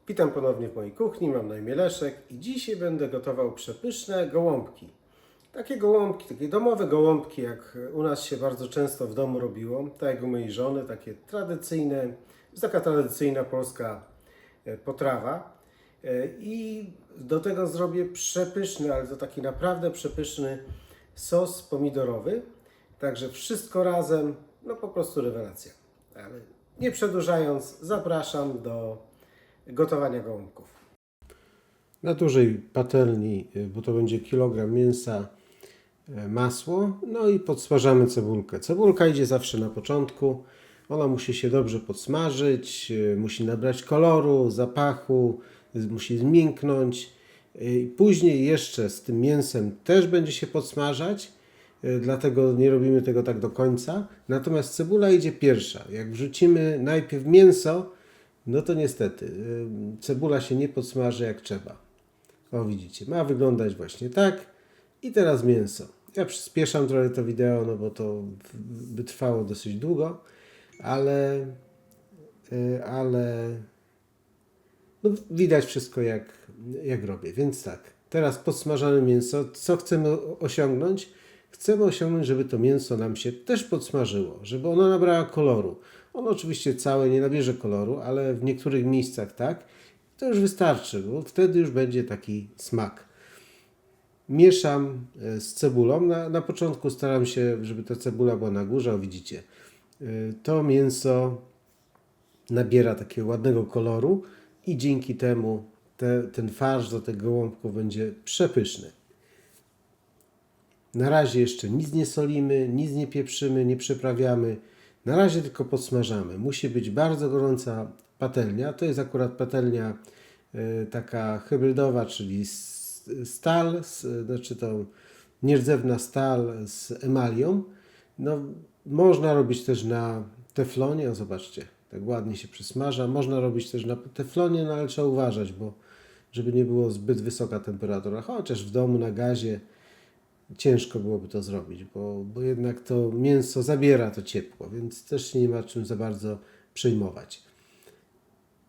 Witam ponownie w mojej kuchni, mam na imię Leszek i dzisiaj będę gotował przepyszne gołąbki. Takie gołąbki, takie domowe gołąbki, jak u nas się bardzo często w domu robiło, tak jak u mojej żony, takie tradycyjne, jest taka tradycyjna polska potrawa. I do tego zrobię przepyszny, ale to taki naprawdę przepyszny sos pomidorowy. Także wszystko razem, no po prostu rewelacja. Ale nie przedłużając, zapraszam do gotowania gołąbków. Na dużej patelni, bo to będzie kilogram mięsa, masło, no i podsmażamy cebulkę. Cebulka idzie zawsze na początku. Ona musi się dobrze podsmażyć, musi nabrać koloru, zapachu, musi zmięknąć. Później jeszcze z tym mięsem też będzie się podsmażać, dlatego nie robimy tego tak do końca. Natomiast cebula idzie pierwsza. Jak wrzucimy najpierw mięso, no to niestety cebula się nie podsmaży jak trzeba. O, widzicie, ma wyglądać właśnie tak. I teraz mięso. Ja przyspieszam trochę to wideo, no bo to by trwało dosyć długo, ale no widać wszystko jak robię. Więc tak, teraz podsmażane mięso. Co chcemy osiągnąć? Chcemy osiągnąć, żeby to mięso nam się też podsmażyło, żeby ono nabrało koloru. Ono oczywiście całe nie nabierze koloru, ale w niektórych miejscach tak. To już wystarczy, bo wtedy już będzie taki smak. Mieszam z cebulą. Na początku staram się, żeby ta cebula była na górze. O, widzicie, to mięso nabiera takiego ładnego koloru i dzięki temu ten farsz do tych gołąbków będzie przepyszny. Na razie jeszcze nic nie solimy, nic nie pieprzymy, nie przyprawiamy. Na razie tylko podsmażamy. Musi być bardzo gorąca patelnia. To jest akurat patelnia taka hybrydowa, czyli stal, znaczy to nierdzewna stal z emalią. No, można robić też na teflonie, o zobaczcie, tak ładnie się przysmaża. Można robić też na teflonie, no ale trzeba uważać, bo żeby nie było zbyt wysoka temperatura, chociaż w domu na gazie ciężko byłoby to zrobić, bo jednak to mięso zabiera to ciepło, więc też się nie ma czym za bardzo przejmować.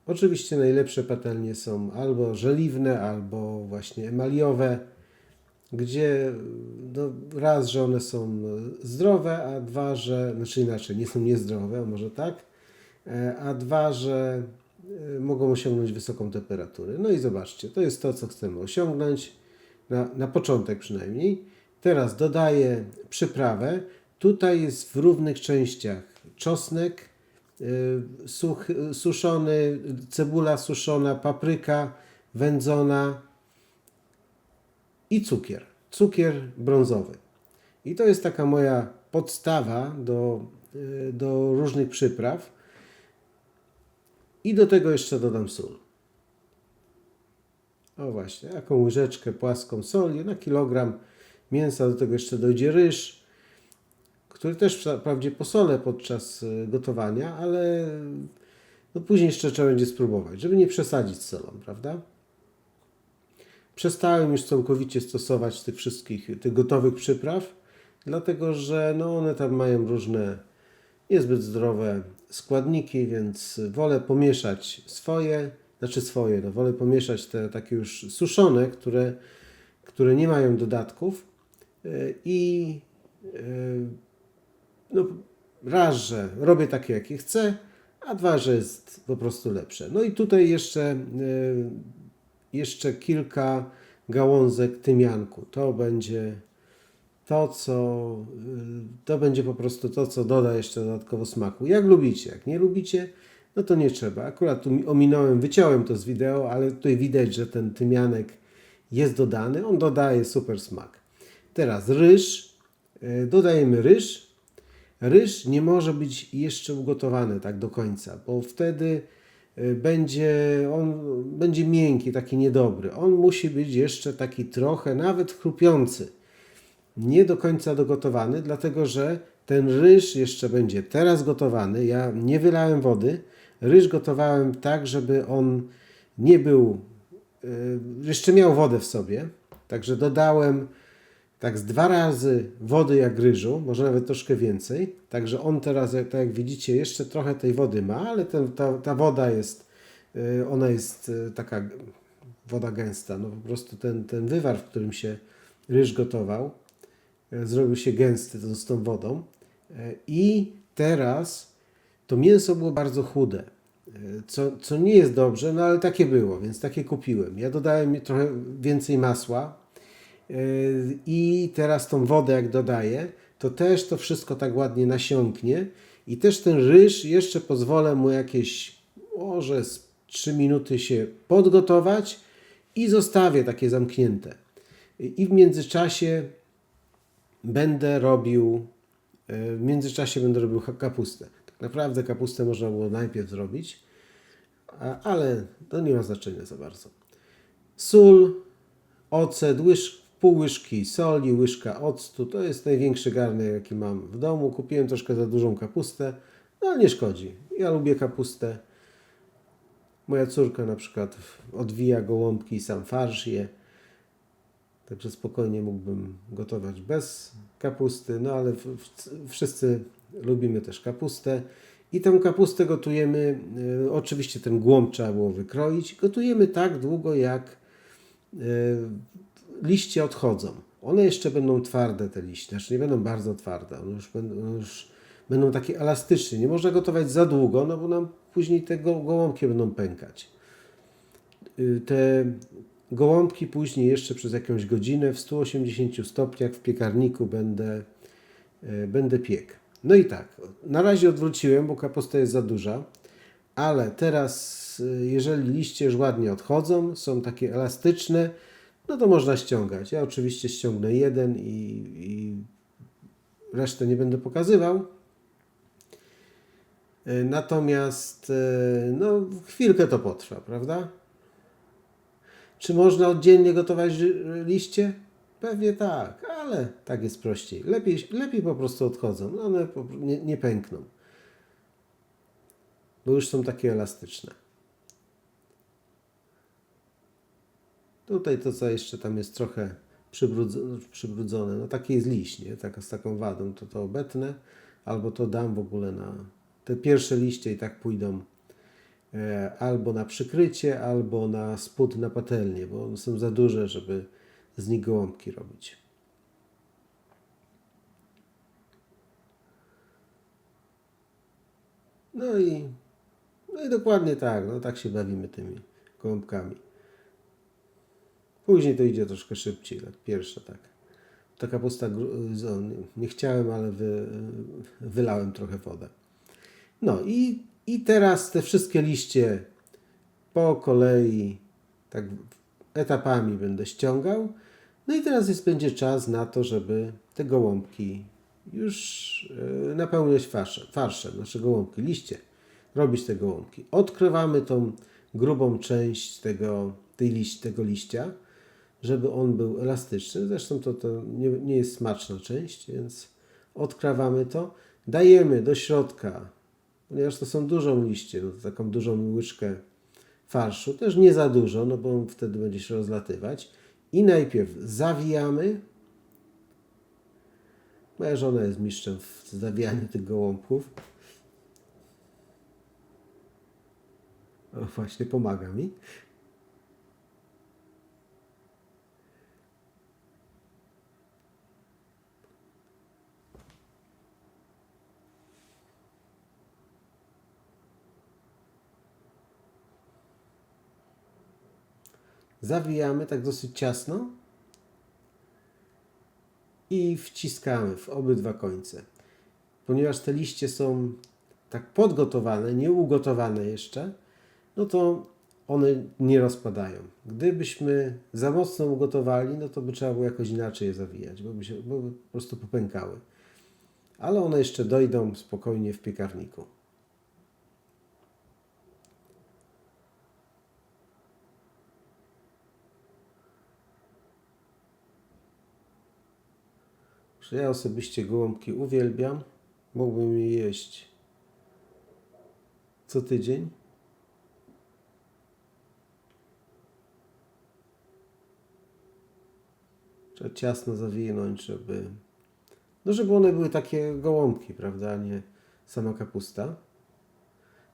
Oczywiście najlepsze patelnie są albo żeliwne, albo właśnie emaliowe, gdzie no, raz, że one są zdrowe, a dwa, że, znaczy inaczej, nie są niezdrowe, może tak, a dwa, że mogą osiągnąć wysoką temperaturę. No i zobaczcie, to jest to, co chcemy osiągnąć, na początek przynajmniej. Teraz dodaję przyprawę. Tutaj jest w równych częściach czosnek, suszony, cebula suszona, papryka wędzona i cukier. Cukier brązowy. I to jest taka moja podstawa do różnych przypraw. I do tego jeszcze dodam sól. O właśnie, jaką łyżeczkę płaską soli na kilogram mięsa. Do tego jeszcze dojdzie ryż, który też wprawdzie posolę podczas gotowania, ale no później jeszcze trzeba będzie spróbować, żeby nie przesadzić z solą, prawda? Przestałem już całkowicie stosować tych wszystkich gotowych przypraw, dlatego że no one tam mają różne niezbyt zdrowe składniki, więc wolę pomieszać wolę pomieszać te takie już suszone, które nie mają dodatków i no, raz, że robię takie, jakie chcę, a dwa, że jest po prostu lepsze. No i tutaj jeszcze kilka gałązek tymianku. To będzie po prostu to, co doda jeszcze dodatkowo smaku. Jak lubicie, jak nie lubicie, no to nie trzeba. Akurat tu wyciąłem to z wideo, ale tutaj widać, że ten tymianek jest dodany. On dodaje super smak. Teraz ryż. Dodajemy ryż. Ryż nie może być jeszcze ugotowany tak do końca, bo wtedy on będzie miękki, taki niedobry. On musi być jeszcze taki trochę, nawet chrupiący. Nie do końca dogotowany, dlatego że ten ryż jeszcze będzie teraz gotowany. Ja nie wylałem wody. Ryż gotowałem tak, żeby on nie był, jeszcze miał wodę w sobie. Także dodałem tak z 2 razy wody jak ryżu, może nawet troszkę więcej. Także on teraz, tak jak widzicie, jeszcze trochę tej wody ma, ale ta woda jest Ona jest taka woda gęsta. No po prostu ten wywar, w którym się ryż gotował, zrobił się gęsty z tą wodą. I teraz to mięso było bardzo chude, co nie jest dobrze, no ale takie było, więc takie kupiłem. Ja dodałem trochę więcej masła i teraz tą wodę jak dodaję, to też to wszystko tak ładnie nasiąknie i też ten ryż jeszcze pozwolę mu jakieś może z 3 minuty się podgotować i zostawię takie zamknięte. I w międzyczasie będę robił kapustę. Tak naprawdę kapustę można było najpierw zrobić, ale to nie ma znaczenia za bardzo. Sól, ocet, pół łyżki soli, łyżka octu. To jest największy garnek, jaki mam w domu. Kupiłem troszkę za dużą kapustę, no ale nie szkodzi. Ja lubię kapustę. Moja córka na przykład odwija gołąbki i sam farsz je. Także spokojnie mógłbym gotować bez kapusty, no ale wszyscy lubimy też kapustę. I tę kapustę gotujemy, oczywiście ten głąb trzeba było wykroić. Gotujemy tak długo, jak liście odchodzą. One jeszcze będą twarde, te liście, znaczy nie będą bardzo twarde, one już będą takie elastyczne. Nie można gotować za długo, no bo nam później te gołąbki będą pękać. Te gołąbki później jeszcze przez jakąś godzinę w 180 stopniach w piekarniku będę piekł. No i tak, na razie odwróciłem, bo kapusta jest za duża, ale teraz jeżeli liście już ładnie odchodzą, są takie elastyczne, no to można ściągać. Ja oczywiście ściągnę jeden i resztę nie będę pokazywał. Natomiast no, chwilkę to potrwa, prawda? Czy można oddzielnie gotować liście? Pewnie tak, ale tak jest prościej. Lepiej po prostu odchodzą, no one nie pękną, bo już są takie elastyczne. Tutaj to, co jeszcze tam jest trochę przybrudzone, no taki jest liść, nie? Z taką wadą, to obetnę, albo to dam w ogóle na... Te pierwsze liście i tak pójdą albo na przykrycie, albo na spód na patelnię, bo one są za duże, żeby z nich gołąbki robić. No i dokładnie tak, no tak się bawimy tymi gołąbkami. Później to idzie troszkę szybciej, tak pierwsze tak. Ta kapusta, nie chciałem, ale wylałem trochę wodę. No i teraz te wszystkie liście po kolei, tak etapami będę ściągał. No i teraz będzie czas na to, żeby te gołąbki już napełniać farszem, nasze gołąbki, liście, robić te gołąbki. Odkrywamy tą grubą część tego liścia, żeby on był elastyczny. Zresztą to nie jest smaczna część, więc odkrawamy to. Dajemy do środka, ponieważ to są dużą liście, no to taką dużą łyżkę farszu, też nie za dużo, no bo on wtedy będzie się rozlatywać. I najpierw zawijamy. Moja żona jest mistrzem w zawijaniu tych gołąbków. O, właśnie pomaga mi. Zawijamy tak dosyć ciasno i wciskamy w obydwa końce. Ponieważ te liście są tak podgotowane, nie ugotowane jeszcze, no to one nie rozpadają. Gdybyśmy za mocno ugotowali, no to by trzeba było jakoś inaczej je zawijać, bo by po prostu popękały. Ale one jeszcze dojdą spokojnie w piekarniku. Ja osobiście gołąbki uwielbiam. Mógłbym je jeść co tydzień. Trzeba ciasno zawinąć, żeby one były takie gołąbki, prawda, a nie sama kapusta.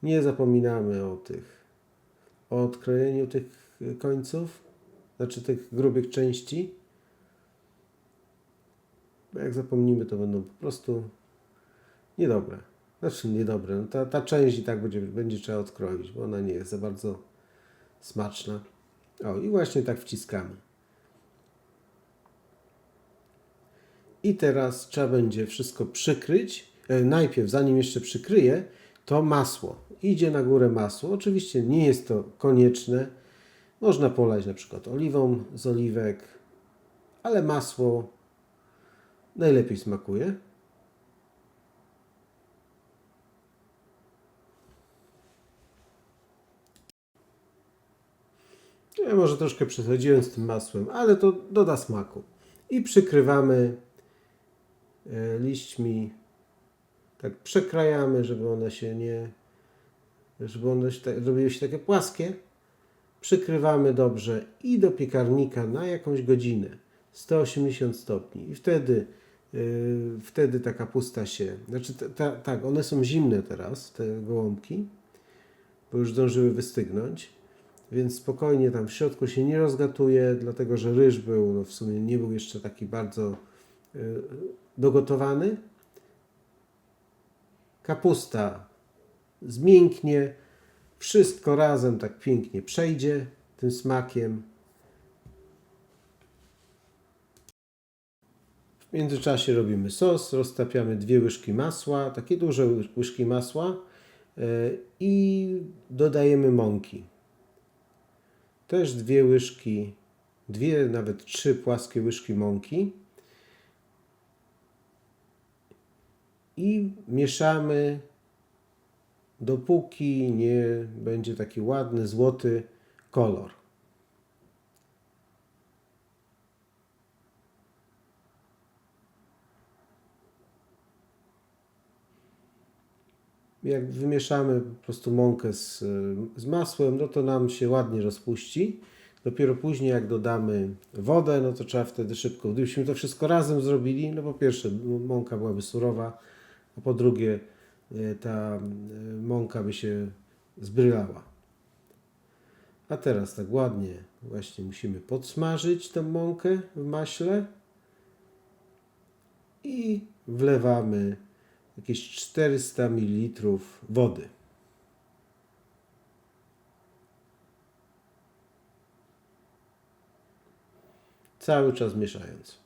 Nie zapominamy o tych o odkrojeniu tych końców, znaczy tych grubych części. Bo jak zapomnimy, to będą po prostu niedobre. Znaczy niedobre. No ta część i tak będzie trzeba odkroić, bo ona nie jest za bardzo smaczna. O, i właśnie tak wciskamy. I teraz trzeba będzie wszystko przykryć. Najpierw, zanim jeszcze przykryję, to masło. Idzie na górę masło. Oczywiście nie jest to konieczne. Można polać na przykład oliwą z oliwek, ale masło najlepiej smakuje. Ja może troszkę przesadziłem z tym masłem, ale to doda smaku. I przykrywamy liśćmi, tak przekrajamy, żeby one się nie, zrobiły się takie płaskie. Przykrywamy dobrze i do piekarnika na jakąś godzinę, 180 stopni. I wtedy ta kapusta się, znaczy tak, one są zimne teraz, te gołąbki, bo już zdążyły wystygnąć. Więc spokojnie tam w środku się nie rozgatuje, dlatego że ryż był, no w sumie nie był jeszcze taki bardzo dogotowany. Kapusta zmięknie, wszystko razem tak pięknie przejdzie tym smakiem. W międzyczasie robimy sos, roztapiamy 2 łyżki masła, takie duże łyżki masła i dodajemy mąki. Też 2 łyżki, 2, nawet 3 płaskie łyżki mąki. I mieszamy, dopóki nie będzie taki ładny, złoty kolor. Jak wymieszamy po prostu mąkę z masłem, no to nam się ładnie rozpuści. Dopiero później jak dodamy wodę, no to trzeba wtedy szybko. Gdybyśmy to wszystko razem zrobili, no po pierwsze mąka byłaby surowa, a po drugie ta mąka by się zbrylała. A teraz tak ładnie właśnie musimy podsmażyć tę mąkę w maśle i wlewamy jakieś 400 ml wody. Cały czas mieszając.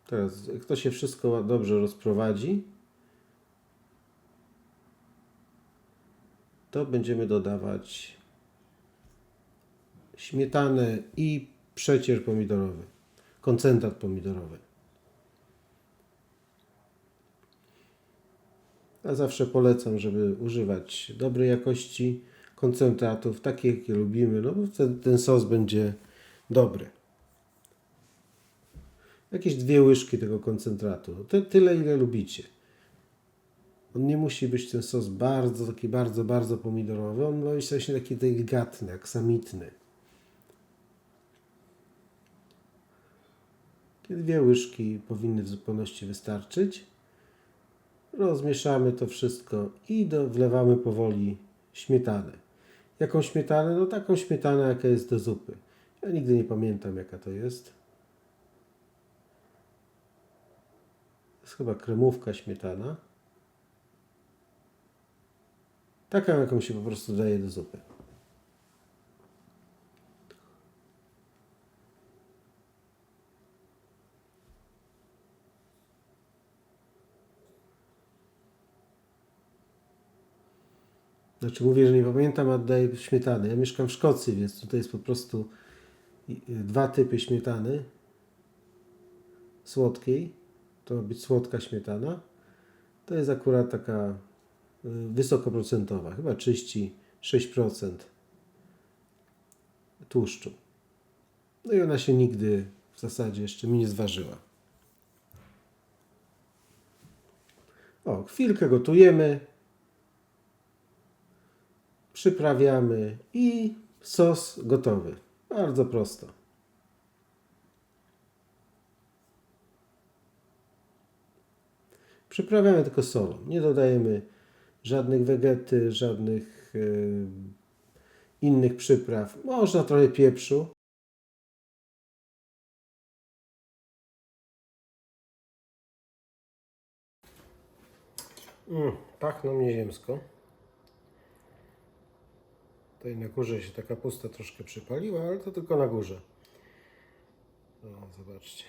Teraz, jak to się wszystko dobrze rozprowadzi, to będziemy dodawać śmietanę i przecier pomidorowy, koncentrat pomidorowy. Ja zawsze polecam, żeby używać dobrej jakości koncentratów, takie jakie lubimy, no bo wtedy ten sos będzie dobry. Jakieś 2 łyżki tego koncentratu, tyle ile lubicie. On nie musi być ten sos taki bardzo pomidorowy, on ma być właśnie taki delikatny, aksamitny. 2 łyżki powinny w zupełności wystarczyć. Rozmieszamy to wszystko i wlewamy powoli śmietanę. Jaką śmietanę? No taką śmietanę, jaka jest do zupy. Ja nigdy nie pamiętam, jaka to jest. To jest chyba kremówka śmietana. Taką, jaką się po prostu daje do zupy. Znaczy mówię, że nie pamiętam, a dodaję śmietany. Ja mieszkam w Szkocji, więc tutaj jest po prostu 2 typy śmietany słodkiej. To ma być słodka śmietana. To jest akurat taka wysokoprocentowa, chyba 36% tłuszczu. No i ona się nigdy w zasadzie jeszcze mi nie zważyła. O, chwilkę gotujemy. Przyprawiamy i sos gotowy. Bardzo prosto. Przyprawiamy tylko solą. Nie dodajemy żadnych wegety, żadnych innych przypraw. Można trochę pieprzu. Pachną nieziemsko. Tutaj na górze się ta kapusta troszkę przypaliła, ale to tylko na górze. O, zobaczcie.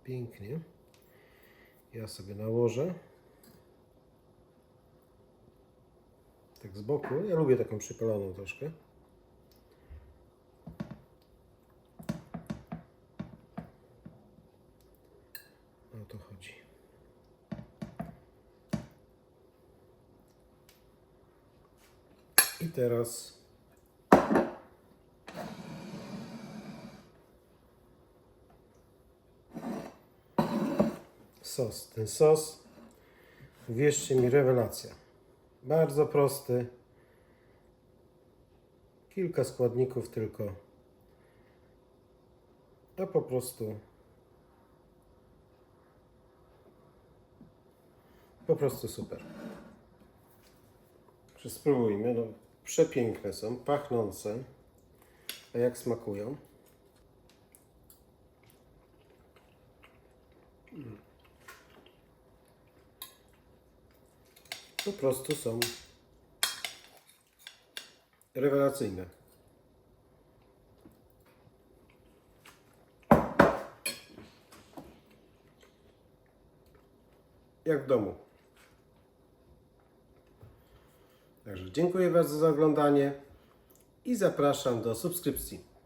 Pięknie. Ja sobie nałożę. Tak z boku. Ja lubię taką przypaloną troszkę. O to chodzi. I teraz sos. Ten sos, uwierzcie mi, rewelacja. Bardzo prosty. Kilka składników tylko. A po prostu super. Spróbujmy. No, przepiękne są, pachnące. A jak smakują? Po prostu są rewelacyjne. Jak w domu. Także dziękuję bardzo za oglądanie i zapraszam do subskrypcji.